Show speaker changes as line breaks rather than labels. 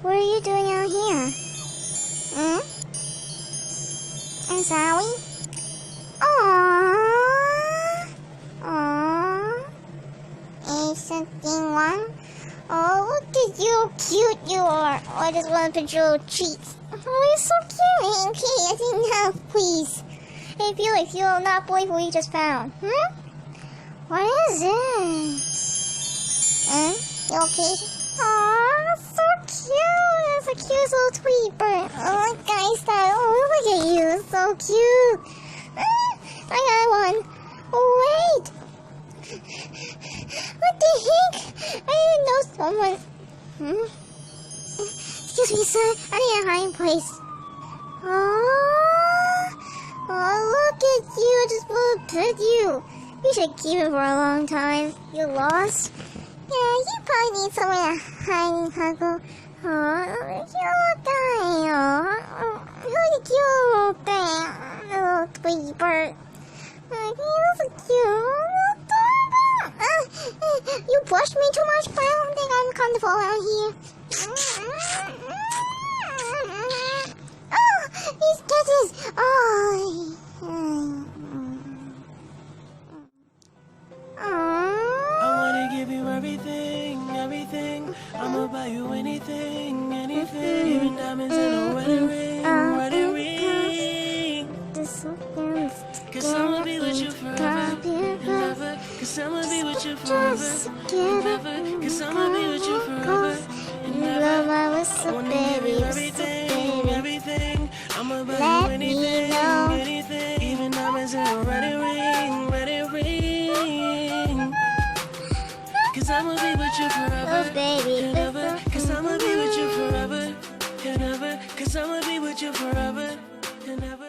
What are you doing out here? I'm sorry. Aww. Is something wrong? Oh, look at you, how cute you are. Oh, I just want to pinch your little cheeks. Oh, you're so cute. Okay, I think now, please. Hey, Felix, you'll not believe what we just found. What is it? You okay? Aw, that's so cute. That's the cutest little Tweety bird. Oh my gosh, that. Oh, look at you. So cute. I got one. Oh, wait. What the heck? I didn't know someone. Excuse me, sir. I need a hiding place. Oh, look at you. I just want to pet you. You should keep it for a long time. You lost? Yeah, you probably need somewhere to hide and huggle. Oh, cute little guy. Oh, really cute little thing. Little Tweety bird. Oh, you're so cute. You brushed me too much, but I don't think I'm comfortable out here. Oh, these kisses.
I wanna give you everything, everything. I'ma buy you anything, anything. Even diamonds in a wedding ring, wedding ring. Cause I'ma be with you forever and ever. Cause I'ma be with you forever and ever. Cause I'ma be with you forever and ever. I wanna give you everything, everything. I'ma buy you anything, anything. Even diamonds in a wedding ring, wedding ring. Cause I'ma be with you forever and ever. Cause I'ma be with you forever and ever. Cause I'ma be with you forever and ever.